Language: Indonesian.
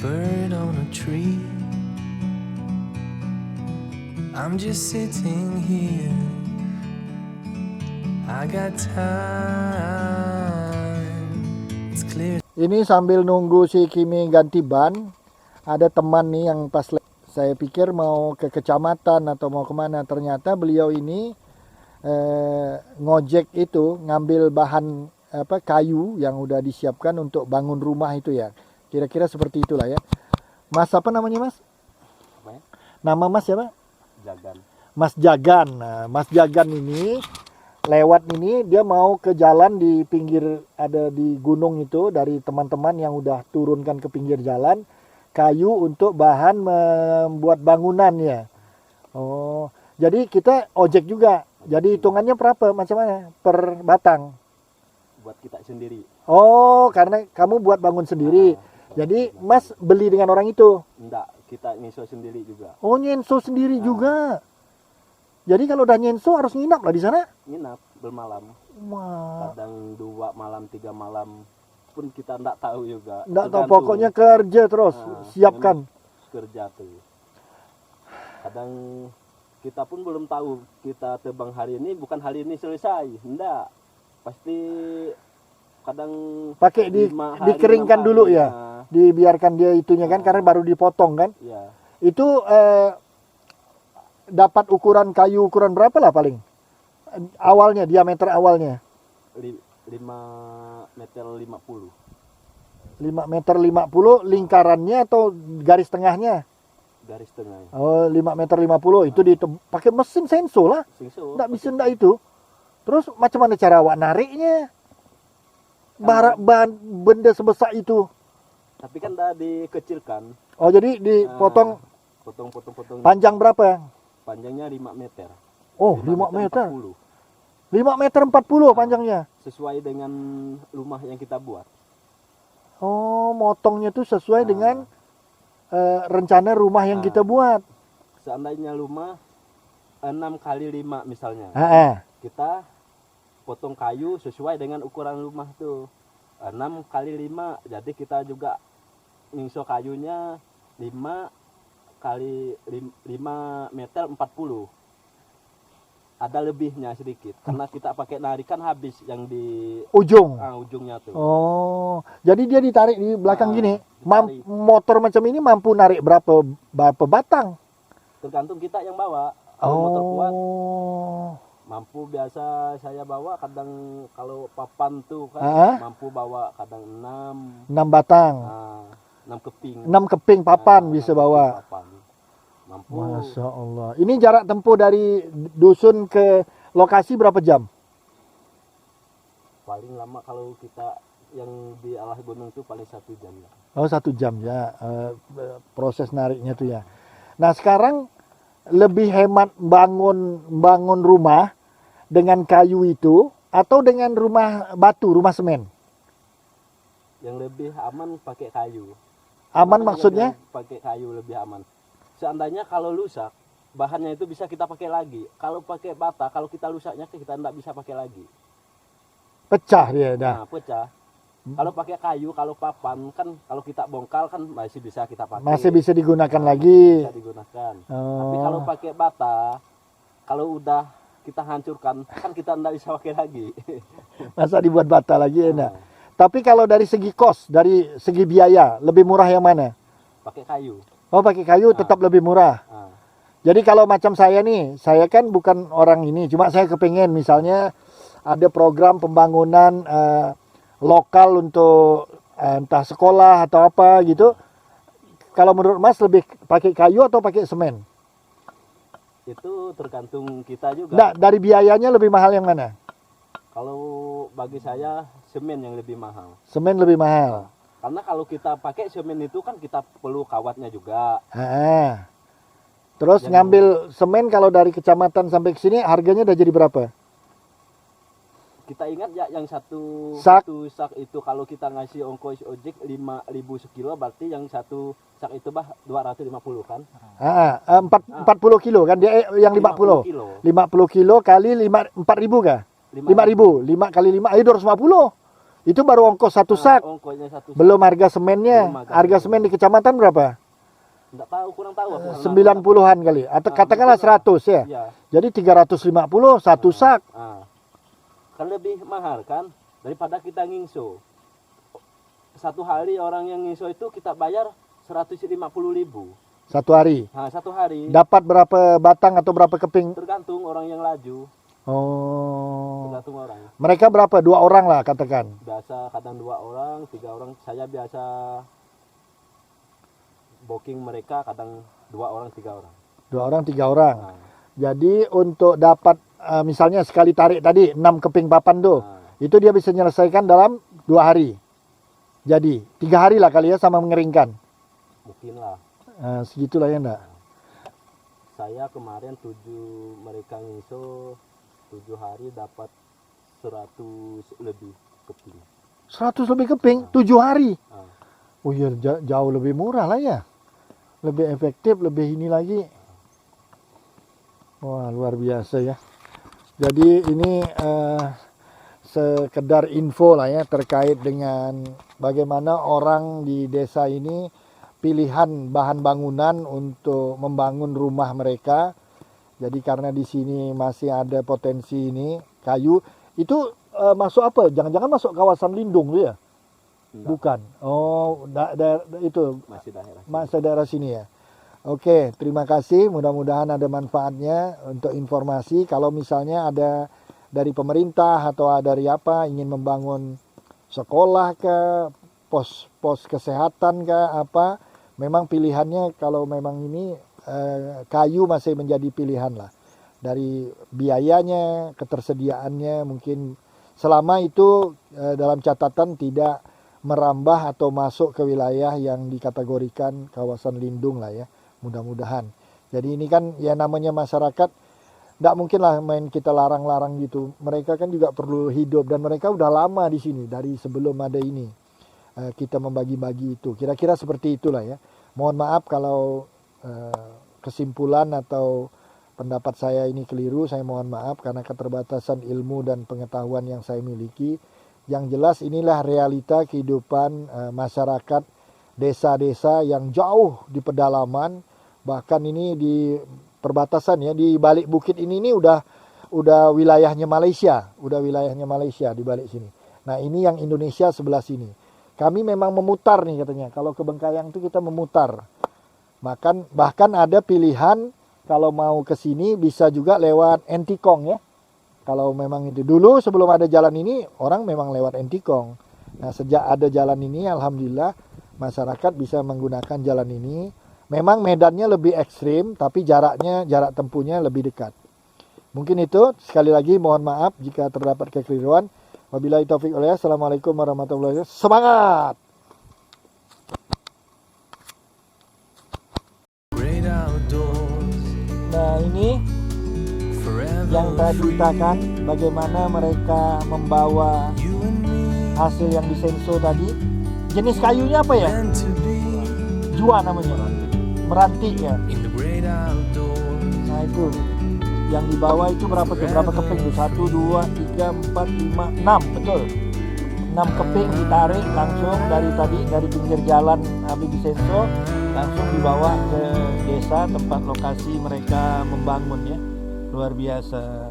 bird on a tree. I'm just sitting here. I got time. It's clear. Ini sambil nunggu si Kimi ganti ban, ada teman nih yang pas saya pikir mau ke kecamatan atau mau kemana, ternyata beliau ini ngojek itu ngambil bahan kayu yang udah disiapkan untuk bangun rumah itu ya. Kira-kira seperti itulah ya. Mas apa namanya Mas? Apa ya? Nama Mas siapa? Jagan. Mas Jagan. Nah, Mas Jagan ini lewat ini dia mau ke jalan di pinggir, ada di gunung itu, dari teman-teman yang udah turunkan ke pinggir jalan kayu untuk bahan membuat bangunan ya. Oh, jadi kita ojek juga. Jadi hitungannya berapa, macam mana per batang? Buat kita sendiri. Oh, karena kamu buat bangun sendiri. Jadi Mas beli dengan orang itu? Enggak, kita nyeso sendiri juga. Oh, nyenso sendiri juga. Jadi kalau udah nyenso harus nginap lah di sana? Nginap bermalam. Wah. Kadang 2 malam, 3 malam pun kita enggak tahu juga. Enggak tahu, pokoknya kerja terus, siapkan. Kerja tuh. Kadang kita pun belum tahu kita terbang hari ini, bukan hari ini selesai. Enggak. Pasti kadang pakai dikeringkan dulu ya. Dibiarkan dia itunya kan, karena baru dipotong kan. Iya. Itu dapat ukuran kayu ukuran berapa lah paling? Awalnya, diameter awalnya? 5 meter 50. 5 meter 50 lingkarannya atau garis tengahnya? Garis tengah. Oh, 5 meter 50 itu pakai mesin senso lah. Senso. Nggak bisa ndak itu. Terus macam mana cara awak nariknya? Benda sebesar itu. Tapi kan dah dikecilkan. Oh, jadi dipotong. Potong. Panjang berapa? Panjangnya 5 meter. Oh, 5 meter. 40. 5 meter 40 panjangnya. Sesuai dengan rumah yang kita buat. Oh, motongnya tuh sesuai dengan rencana rumah yang kita buat. Seandainya rumah 6 kali 5 misalnya. Kita potong kayu sesuai dengan ukuran rumah tuh. 6 kali 5, jadi kita juga ngingso kayunya 5 kali 5 meter 40. Ada lebihnya sedikit karena kita pakai narikan habis yang di ujungnya tuh. Oh, jadi dia ditarik di belakang gini. Ditarik. Motor macam ini mampu narik berapa batang? Tergantung kita yang bawa. Kalau motor kuat Oh. mampu, biasa saya bawa kadang kalau papan tuh kan mampu bawa kadang 6 batang. 6 keping. 6 keping papan bisa bawa. Papan. Mampu. Masya Allah. Ini jarak tempuh dari dusun ke lokasi berapa jam? Paling lama kalau kita yang di alas gunung itu paling 1 jam ya. Oh, 1 jam ya proses nariknya tuh ya. Nah, sekarang lebih hemat bangun rumah dengan kayu itu atau dengan rumah batu, rumah semen? Yang lebih aman pakai kayu. Aman maksudnya? Pakai kayu lebih aman. Seandainya kalau rusak, bahannya itu bisa kita pakai lagi. Kalau pakai bata, kalau kita rusaknya kita tidak bisa pakai lagi. Pecah dia dah. Nah, pecah. Kalau pakai kayu, kalau papan kan kalau kita bongkar kan masih bisa kita pakai. Masih bisa digunakan lagi. Bisa digunakan. Tapi kalau pakai bata, kalau udah kita hancurkan kan kita tidak bisa pakai lagi. Masa dibuat bata lagi enak. Tapi kalau dari segi kos, dari segi biaya, lebih murah yang mana? Pakai kayu. Oh, pakai kayu tetap lebih murah. Jadi kalau macam saya nih, saya kan bukan orang ini, cuma saya kepengen misalnya ada program pembangunan lokal untuk entah sekolah atau apa gitu. Kalau menurut Mas lebih pakai kayu atau pakai semen? Itu tergantung kita juga. Nggak, dari biayanya lebih mahal yang mana? Kalau bagi saya semen yang lebih mahal. Semen lebih mahal. Karena kalau kita pakai semen itu kan kita perlu kawatnya juga. Terus ngambil semen kalau dari kecamatan sampai ke sini harganya udah jadi berapa? Kita ingat ya yang satu sak itu kalau kita ngasih ongkos ojek 5.000 sekilo, berarti yang satu sak itu 250 kan? 40 kilo kan dia yang 50. 50 kilo kali 4.000 kah? 5.000. 5 kali 5 250. Itu baru ongkos satu sak. Ongkosnya satu sak. Belum harga semennya. Belum Harga semen di kecamatan berapa? Enggak tahu, kurang tahu aku. 90-an kali. Atau katakanlah 100 ya. Iya. Jadi 350 satu sak. Kan lebih mahal kan daripada kita ngingso. Satu hari orang yang ngingso itu kita bayar 150.000 Satu hari. Nah, satu hari. Dapat berapa batang atau berapa keping? Tergantung orang yang laju. Oh. Tergantung orang. Mereka berapa? 2 orang lah katakan. Biasa kadang 2 orang, 3 orang. Saya biasa booking mereka kadang 2 orang, 3 orang. 2 orang, 3 orang. Nah, Jadi untuk dapat misalnya sekali tarik tadi 6 keping papan tuh. Itu dia bisa menyelesaikan dalam 2 hari. Jadi 3 hari lah kali ya sama mengeringkan. mungkin lah. Segitulah ya enggak? Saya kemarin 7 mereka ngiso 7 hari dapat 100 lebih keping. 100 lebih keping 7 hari. Ah. Oh iya jauh lebih murah lah ya. Lebih efektif, lebih ini lagi. Wah, luar biasa ya. Jadi ini sekedar info lah ya terkait dengan bagaimana orang di desa ini pilihan bahan bangunan untuk membangun rumah mereka. Jadi karena di sini masih ada potensi ini kayu itu masuk apa? Jangan-jangan masuk kawasan lindung tuh ya? Enggak. Bukan. Oh, itu Masih daerah sini ya. Oke, terima kasih. Mudah-mudahan ada manfaatnya untuk informasi. Kalau misalnya ada dari pemerintah atau dari apa ingin membangun sekolah ke pos kesehatan ke apa, memang pilihannya kalau memang ini kayu masih menjadi pilihan lah. Dari biayanya, ketersediaannya mungkin selama itu dalam catatan tidak merambah atau masuk ke wilayah yang dikategorikan kawasan lindung lah ya. Mudah-mudahan. Jadi ini kan ya namanya masyarakat, tidak mungkin lah main kita larang-larang gitu. Mereka kan juga perlu hidup dan mereka udah lama di sini dari sebelum ada ini. Kita membagi-bagi itu. Kira-kira seperti itulah ya. Mohon maaf kalau kesimpulan atau pendapat saya ini keliru. Saya mohon maaf karena keterbatasan ilmu dan pengetahuan yang saya miliki. Yang jelas inilah realita kehidupan masyarakat desa-desa yang jauh di pedalaman. Bahkan ini di perbatasan ya, di balik bukit ini udah wilayahnya Malaysia, di balik sini. Nah, ini yang Indonesia sebelah sini. Kami memang memutar nih katanya. Kalau ke Bengkayang itu kita memutar. Bahkan ada pilihan kalau mau ke sini bisa juga lewat Entikong ya. Kalau memang itu dulu sebelum ada jalan ini orang memang lewat Entikong. Nah, sejak ada jalan ini alhamdulillah masyarakat bisa menggunakan jalan ini. Memang medannya lebih ekstrim, tapi jarak tempuhnya lebih dekat. Mungkin itu, sekali lagi mohon maaf jika terdapat kekeliruan. Wabillahi taufiq walhidayah. Assalamualaikum warahmatullahi wabarakatuh. Semangat! Great outdoors, Nah ini forever yang tadi free. ceritakan bagaimana mereka membawa You and me, hasil yang disenso tadi. Jenis kayunya apa ya? meant to be Jua namanya. Meranti ya. in the great outdoors. Nah itu yang dibawa itu berapa tuh? Berapa keping tuh? 1, 2, 3, 4, 5, 6 betul. 6 keping ditarik langsung dari pinggir jalan habis disenso langsung dibawa ke desa tempat lokasi mereka membangun ya. Luar biasa.